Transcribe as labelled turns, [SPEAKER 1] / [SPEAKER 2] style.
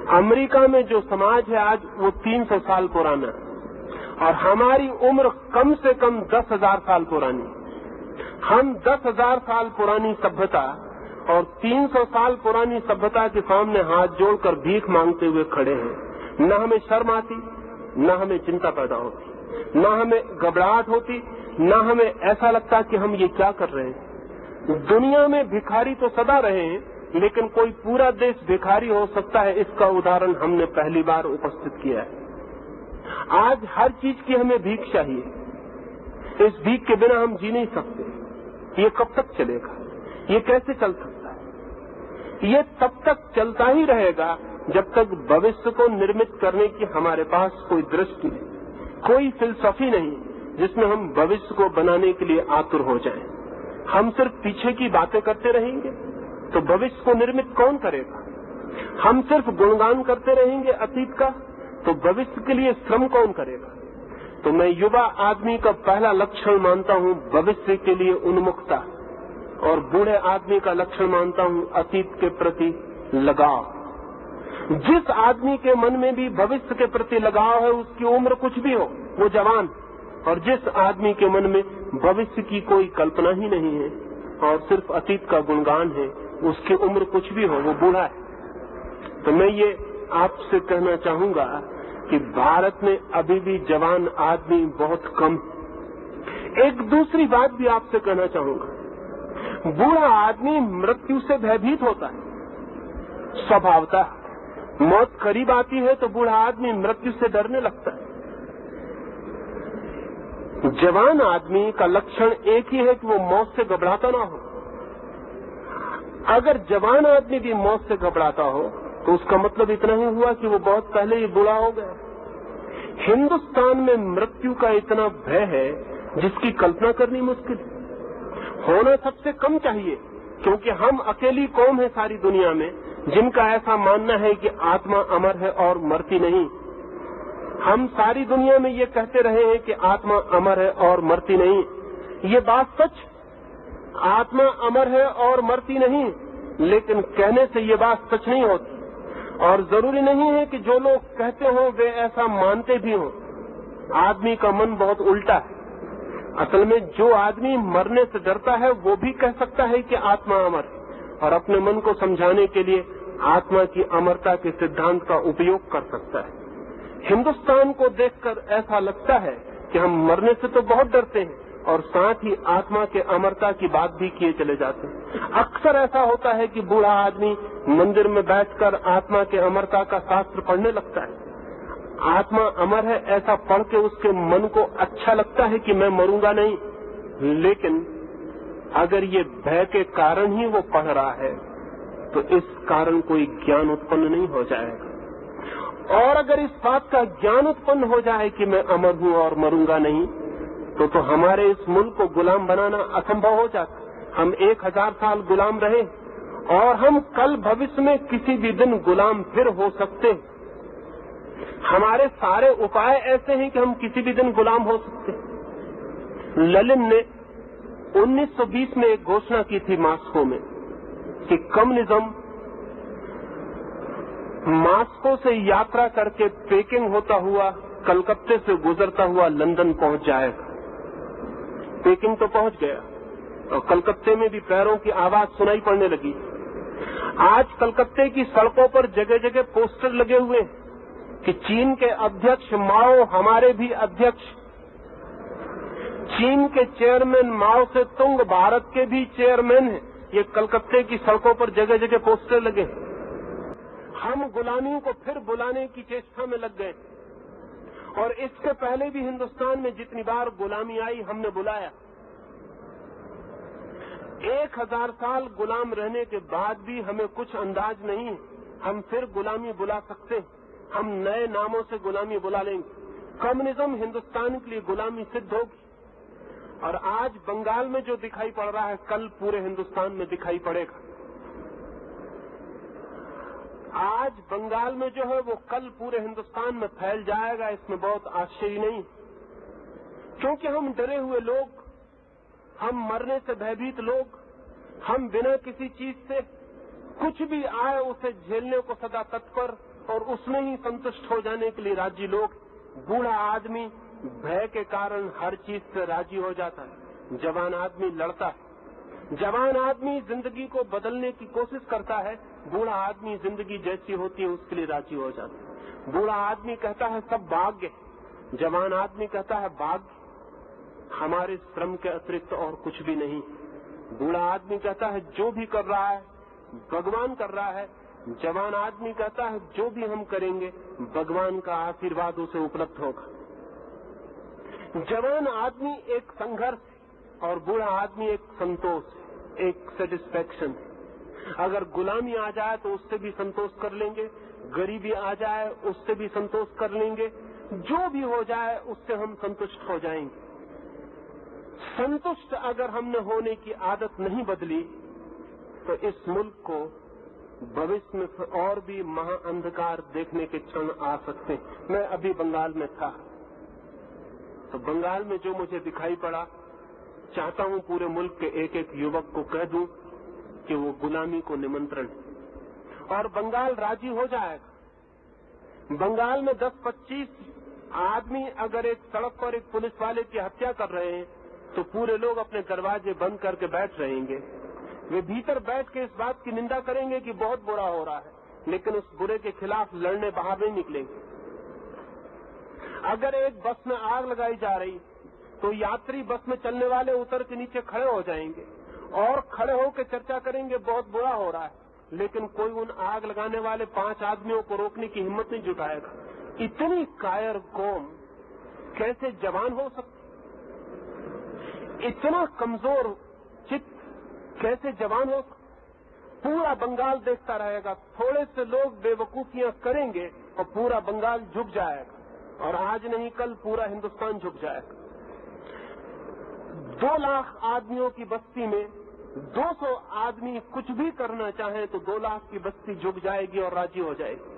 [SPEAKER 1] America में जो समाज है आज वो 300 साल पुराना है और हमारी उम्र कम से कम 10,000 साल पुरानी। हम 10,000 साल पुरानी सभ्यता और 300 साल पुरानी सभ्यता के सामने हाथ जोड़कर भीख मांगते हुए खड़े हैं। न हमें शर्म आती, न हमें चिंता पैदा होती, न हमें घबराहट होती, न हमें ऐसा लगता कि हम ये क्या कर रहे हैं। दुनिया में भिखारी तो सदा रहे हैं, लेकिन कोई पूरा देश भिखारी हो सकता है, इसका उदाहरण हमने पहली बार उपस्थित किया है। आज हर चीज की हमें भीख चाहिए। इस भीख के बिना हम जी नहीं सकते। ये कब तक चलेगा? ये कैसे चल सकता है? ये तब तक चलता ही रहेगा जब तक भविष्य को निर्मित करने की हमारे पास कोई दृष्टि नहीं, कोई फिलसफी नहीं जिसमें हम भविष्य को बनाने के लिए आतुर हो जाएं। हम सिर्फ पीछे की बातें करते रहेंगे तो भविष्य को निर्मित कौन करेगा? हम सिर्फ गुणगान करते रहेंगे अतीत का तो भविष्य के लिए श्रम कौन करेगा? तो मैं युवा आदमी का पहला लक्षण मानता हूं भविष्य के लिए उन्मुखता, और बूढ़े आदमी का लक्षण मानता हूं अतीत के प्रति लगाव। जिस आदमी के मन में भी भविष्य के प्रति लगाव है, उसकी उम्र कुछ भी हो, वो जवान, और जिस आदमी के मन में भविष्य की कोई कल्पना ही नहीं है और सिर्फ अतीत का गुणगान है, उसकी उम्र कुछ भी हो, वो बूढ़ा है। तो मैं ये आपसे कहना चाहूंगा कि भारत में अभी भी जवान आदमी बहुत कम। एक दूसरी बात भी आपसे कहना चाहूंगा, बूढ़ा आदमी मृत्यु से भयभीत होता है स्वभावतः। मौत करीब आती है तो बूढ़ा आदमी मृत्यु से डरने लगता है। जवान आदमी का लक्षण एक ही है कि वो मौत से घबराता ना हो। अगर जवान आदमी भी मौत से घबराता हो तो उसका मतलब इतना ही हुआ कि वो बहुत पहले ही बूढ़ा हो गया। हिंदुस्तान में मृत्यु का इतना भय है जिसकी कल्पना करनी मुश्किल है। होना सबसे कम चाहिए, क्योंकि हम अकेली कौम है सारी दुनिया में जिनका ऐसा मानना है कि आत्मा अमर है और मरती नहीं। हम सारी दुनिया में ये कहते रहे हैं कि आत्मा अमर है और मरती नहीं। ये बात सच, आत्मा अमर है और मरती नहीं, लेकिन कहने से ये बात सच नहीं होती। और जरूरी नहीं है कि जो लोग कहते हों वे ऐसा मानते भी हों। आदमी का मन बहुत उल्टा है। असल में जो आदमी मरने से डरता है वो भी कह सकता है कि आत्मा अमर है, और अपने मन को समझाने के लिए आत्मा की अमरता के सिद्धांत का उपयोग कर सकता है। हिंदुस्तान को देखकर ऐसा लगता है कि हम मरने से तो बहुत डरते हैं और साथ ही आत्मा के अमरता की बात भी किए चले जाते हैं। अक्सर ऐसा होता है कि बूढ़ा आदमी मंदिर में बैठकर आत्मा के अमरता का शास्त्र पढ़ने लगता है। आत्मा अमर है ऐसा पढ़ के उसके मन को अच्छा लगता है कि मैं मरूंगा नहीं, लेकिन अगर ये भय के कारण ही वो पढ़ रहा है तो इस कारण कोई ज्ञान उत्पन्न नहीं हो जाएगा। और अगर इस बात का ज्ञान उत्पन्न हो जाए कि मैं अमर हूं और मरूंगा नहीं, तो हमारे इस मुल्क को गुलाम बनाना असंभव हो जाता। हम 1000 साल गुलाम रहे और हम कल भविष्य में किसी भी दिन गुलाम फिर हो सकते। हमारे सारे उपाय ऐसे हैं कि हम किसी भी दिन गुलाम हो सकते। लेनिन ने 1920 में एक घोषणा की थी मॉस्को में कि कम्युनिज्म मॉस्को से यात्रा करके पेकिंग होता हुआ कलकत्ते से गुजरता हुआ लंदन पहुंच जाएगा। पेकिंग तो पहुंच गया और कलकत्ते में भी पैरों की आवाज सुनाई पड़ने लगी। आज कलकत्ते की सड़कों पर जगह जगह पोस्टर लगे हुए हैं कि चीन के अध्यक्ष माओ हमारे भी अध्यक्ष, चीन के चेयरमैन माओ से तुंग भारत के भी चेयरमैन हैं। ये कलकत्ते की सड़कों पर जगह जगह पोस्टर लगे। हम गुलामी को फिर बुलाने की चेष्टा में लग गए, और इसके पहले भी हिंदुस्तान में जितनी बार गुलामी आई हमने बुलाया। 1000 साल गुलाम रहने के बाद भी हमें कुछ अंदाज नहीं है, हम फिर गुलामी बुला सकते हैं। हम नए नामों से गुलामी बुला लेंगे। कम्युनिज्म हिंदुस्तान के लिए गुलामी सिद्ध होगी, और आज बंगाल में जो दिखाई पड़ रहा है कल पूरे हिंदुस्तान में दिखाई पड़ेगा। आज बंगाल में जो है वो कल पूरे हिंदुस्तान में फैल जाएगा, इसमें बहुत आश्चर्य नहीं, क्योंकि हम डरे हुए लोग, हम मरने से भयभीत लोग, हम बिना किसी चीज से कुछ भी आए उसे झेलने को सदा तत्पर और उसमें ही संतुष्ट हो जाने के लिए राजी लोग। बूढ़ा आदमी भय के कारण हर चीज से राजी हो जाता है, जवान आदमी लड़ता है। जवान आदमी जिंदगी को बदलने की कोशिश करता है, बूढ़ा आदमी जिंदगी जैसी होती है उसके लिए राजी हो जाता है। बूढ़ा आदमी कहता है सब भाग्य, जवान आदमी कहता है भाग्य हमारे श्रम के अतिरिक्त और कुछ भी नहीं। बूढ़ा आदमी कहता है जो भी कर रहा है भगवान कर रहा है, जवान आदमी कहता है जो भी हम करेंगे भगवान का आशीर्वाद उसे उपलब्ध होगा। जवान आदमी एक संघर्ष और बूढ़ा आदमी एक संतोष, एक सेटिस्फैक्शन। अगर गुलामी आ जाए तो उससे भी संतोष कर लेंगे, गरीबी आ जाए उससे भी संतोष कर लेंगे, जो भी हो जाए उससे हम संतुष्ट हो जाएंगे। संतुष्ट अगर हमने होने की आदत नहीं बदली तो इस मुल्क को भविष्य में और भी महाअंधकार देखने के क्षण आ सकते हैं। मैं अभी बंगाल में था, तो बंगाल में जो मुझे दिखाई पड़ा, चाहता हूं पूरे मुल्क के एक एक युवक को कह दूं कि वो गुलामी को निमंत्रण है और बंगाल राजी हो जाएगा। बंगाल में 10-25 आदमी अगर एक सड़क पर एक पुलिस वाले की हत्या कर रहे हैं तो पूरे लोग अपने दरवाजे बंद करके बैठ रहेंगे। वे भीतर बैठ के इस बात की निंदा करेंगे कि बहुत बुरा हो रहा है, लेकिन उस बुरे के खिलाफ लड़ने बाहर नहीं निकलेंगे। अगर एक बस में आग लगाई जा रही तो यात्री बस में चलने वाले उतर के नीचे खड़े हो जाएंगे और खड़े होकर चर्चा करेंगे बहुत बुरा हो रहा है, लेकिन कोई उन आग लगाने वाले 5 आदमियों को रोकने की हिम्मत नहीं जुटाएगा। इतनी कायर कौम कैसे जवान हो सकती, इतना कमजोर चित्त कैसे जवान हो? पूरा बंगाल देखता रहेगा, थोड़े से लोग बेवकूफियां करेंगे और पूरा बंगाल झुक जाएगा और आज नहीं कल पूरा हिंदुस्तान झुक जाएगा। 2 लाख आदमियों की बस्ती में 200 आदमी कुछ भी करना चाहे तो 2 लाख की बस्ती झुक जाएगी और राजी हो जाएगी।